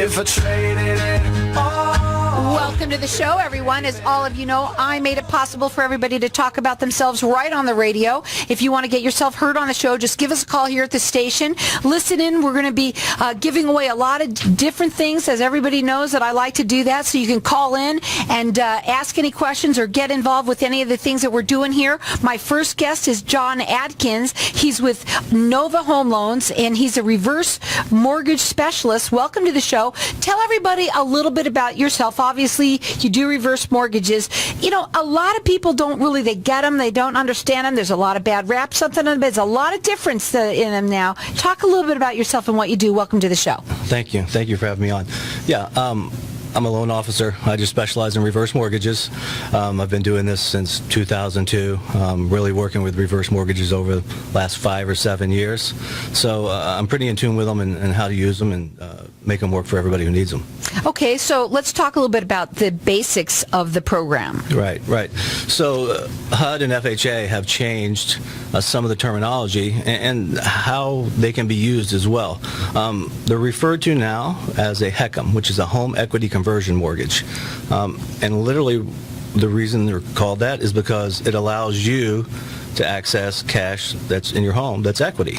if I traded it all. Welcome to the show, everyone. As all of you know, I made it possible for everybody to talk about themselves right on the radio. If you want to get yourself heard on the show, just give us a call here at the station. Listen in. We're going to be giving away a lot of different things, as everybody knows that I like to do that. So you can call in and ask any questions or get involved with any of the things that we're doing here. My first guest is John Atkins. He's with Nova Home Loans, and he's a reverse mortgage specialist. Welcome to the show. Tell everybody a little bit about yourself. Obviously, you do reverse mortgages. You know, a lot of people don't really, they get them, they don't understand them. There's a lot of bad rap, something, there's a lot of difference in them now. Talk a little bit about yourself and what you do. Welcome to the show. Thank you. Thank you for having me on. Yeah, I'm a loan officer. I just specialize in reverse mortgages. I've been doing this since 2002, really working with reverse mortgages over the last 5 or 7 years. So I'm pretty in tune with them and how to use them and make them work for everybody who needs them. Okay, so let's talk a little bit about the basics of the program. Right. So HUD and FHA have changed some of the terminology and how they can be used as well. They're referred to now as a HECM, which is a home equity conversion mortgage. And literally the reason they're called that is because it allows you to access cash that's in your home that's equity.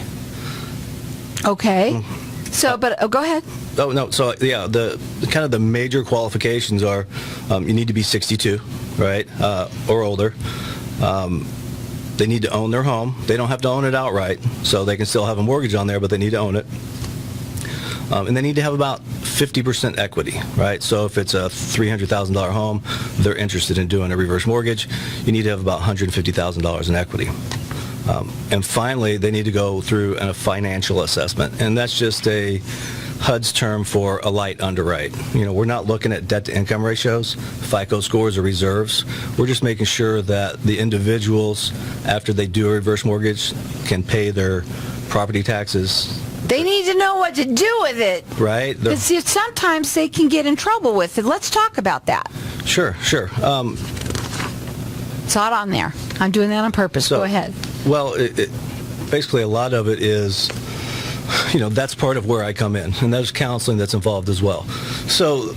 Okay. So, but go ahead. Oh, no. So, yeah, the kind of the major qualifications are you need to be 62, right, or older. They need to own their home. They don't have to own it outright, so they can still have a mortgage on there, but they need to own it. And they need to have about 50% equity, right? So if it's a $300,000 home, they're interested in doing a reverse mortgage, you need to have about $150,000 in equity. And finally, they need to go through a financial assessment, and that's just a HUD's term for a light underwrite. You know, we're not looking at debt-to-income ratios, FICO scores, or reserves. We're just making sure that the individuals, after they do a reverse mortgage, can pay their property taxes. They need to know what to do with it. Right. Because sometimes they can get in trouble with it. Let's talk about that. Sure. It's not on there. I'm doing that on purpose. Go ahead. Well, basically a lot of it is, you know, that's part of where I come in, and there's counseling that's involved as well. So,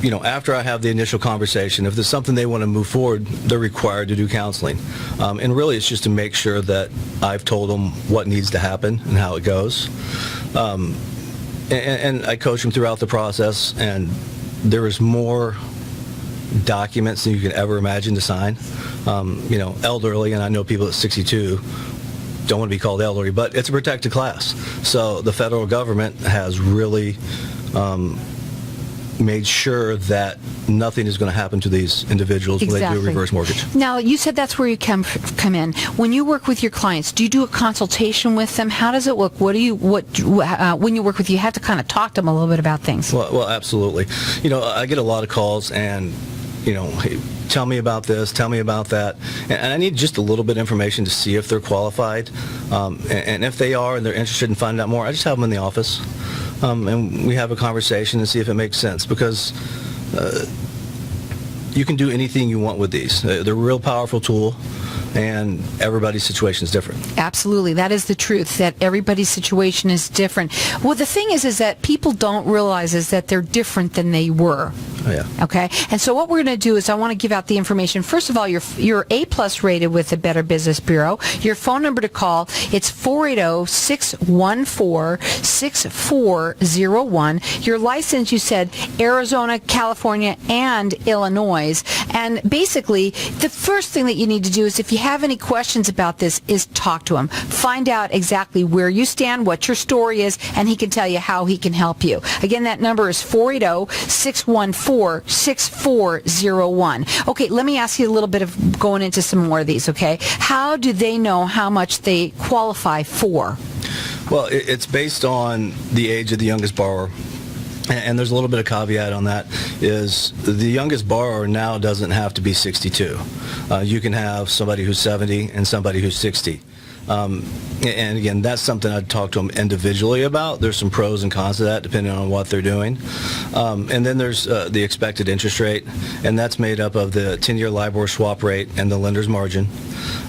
you know, after I have the initial conversation, if there's something they want to move forward, they're required to do counseling. And really it's just to make sure that I've told them what needs to happen and how it goes. And I coach them throughout the process, and there is more documents than you can ever imagine to sign. You know, elderly, and I know people at 62 don't want to be called elderly, but it's a protected class. So the federal government has really made sure that nothing is going to happen to these individuals when they do a reverse mortgage. Now, you said that's where you come in. When you work with your clients, do you do a consultation with them? How does it work? When you work with you have to kind of talk to them a little bit about things. Well, absolutely. You know, I get a lot of calls and, you know, hey, tell me about this, tell me about that. And I need just a little bit of information to see if they're qualified. And if they are and they're interested in finding out more, I just have them in the office. And we have a conversation and see if it makes sense, because you can do anything you want with these. They're a real powerful tool, and everybody's situation is different. Absolutely. That is the truth, that everybody's situation is different. Well, the thing is that people don't realize is that they're different than they were. Oh, yeah. Okay? And so what we're going to do is I want to give out the information. First of all, you're A-plus rated with the Better Business Bureau. Your phone number to call, it's 480-614-6401. Your license, you said, Arizona, California, and Illinois. And basically, the first thing that you need to do is, if you have any questions about this, is talk to him. Find out exactly where you stand, what your story is, and he can tell you how he can help you. Again, that number is 480-614-6401. Okay, let me ask you a little bit of going into some more of these, okay? How do they know how much they qualify for? Well, it's based on the age of the youngest borrower. And there's a little bit of caveat on that, is the youngest borrower now doesn't have to be 62. You can have somebody who's 70 and somebody who's 60. And again, that's something I'd talk to them individually about. There's some pros and cons to that depending on what they're doing. And then there's the expected interest rate, and that's made up of the 10-year LIBOR swap rate and the lender's margin.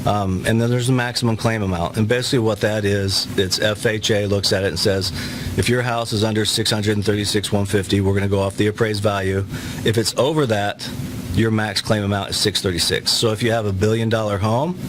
And then there's the maximum claim amount. And basically what that is, it's FHA looks at it and says, if your house is under $636,150, we're going to go off the appraised value. If it's over that, your max claim amount is $636. So if you have $1 billion home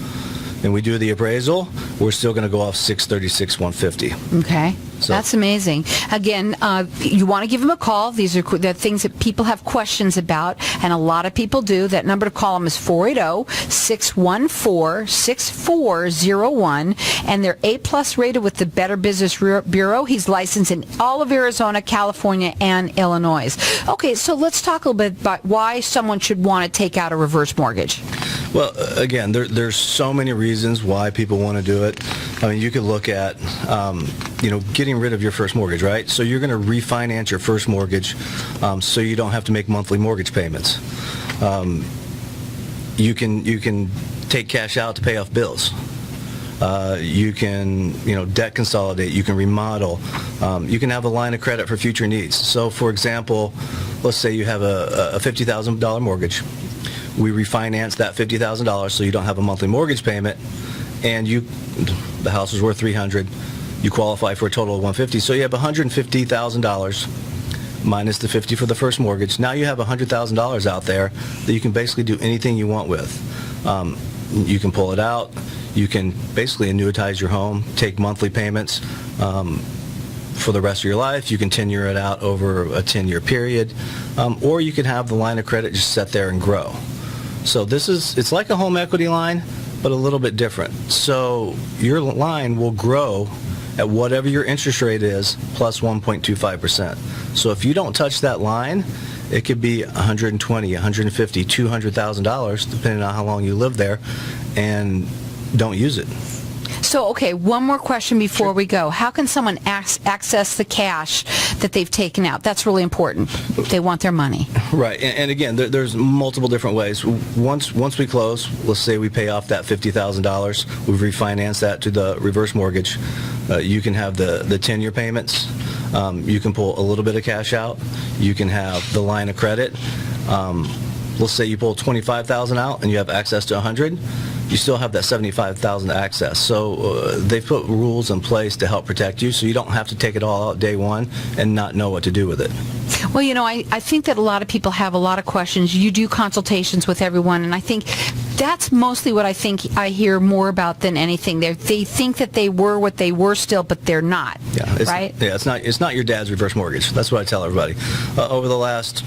and we do the appraisal, we're still going to go off $636,150. Okay. So that's amazing. Again, you want to give them a call. These are the things that people have questions about, and a lot of people do. That number to call them is 480-614-6401, and they're A-plus rated with the Better Business Bureau. He's licensed in all of Arizona, California, and Illinois. Okay, so let's talk a little bit about why someone should want to take out a reverse mortgage. Well, again, there's so many reasons why people want to do it. I mean, you could look at, getting rid of your first mortgage, right? So you're going to refinance your first mortgage so you don't have to make monthly mortgage payments. You can take cash out to pay off bills. You can, debt consolidate. You can remodel. You can have a line of credit for future needs. So, for example, let's say you have a $50,000 mortgage. We refinance that $50,000 so you don't have a monthly mortgage payment, and the house is worth $300,000. You qualify for a total of $150,000, so you have $150,000 minus the $50,000 for the first mortgage. Now you have $100,000 out there that you can basically do anything you want with. You can pull it out. You can basically annuitize your home, take monthly payments for the rest of your life. You can tenure it out over a 10-year period, or you can have the line of credit just sit there and grow. So it's like a home equity line, but a little bit different. So your line will grow at whatever your interest rate is plus 1.25%. So if you don't touch that line, it could be $120,000, $150,000, $200,000, depending on how long you live there, and don't use it. So, okay, one more question before we go. How can someone access the cash that they've taken out? That's really important. They want their money. Right, and again, there's multiple different ways. Once we close, let's say we pay off that $50,000, we refinance that to the reverse mortgage. You can have the 10-year payments. You can pull a little bit of cash out. You can have the line of credit. Let's say you pull $25,000 out and you have access to $100,000. You still have that $75,000 access. So they've put rules in place to help protect you, so you don't have to take it all out day one and not know what to do with it. Well, I think that a lot of people have a lot of questions. You do consultations with everyone, and I think that's mostly what I hear more about than anything. They think that they were what they were still, but they're not. Yeah, right? Yeah, it's not your dad's reverse mortgage. That's what I tell everybody. Over the last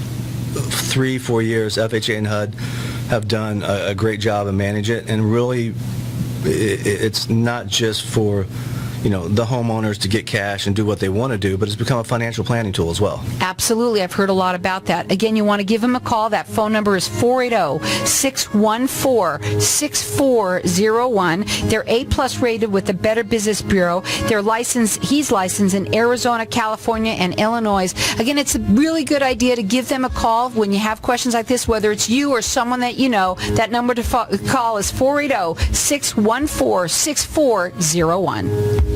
3-4 years, FHA and HUD have done a great job of managing it, and really it's not just for the homeowners to get cash and do what they want to do, but it's become a financial planning tool as well. Absolutely. I've heard a lot about that. Again, you want to give them a call. That phone number is 480-614-6401. They're A-plus rated with the Better Business Bureau. He's licensed in Arizona, California, and Illinois. Again, it's a really good idea to give them a call when you have questions like this, whether it's you or someone that you know. That number to call is 480-614-6401.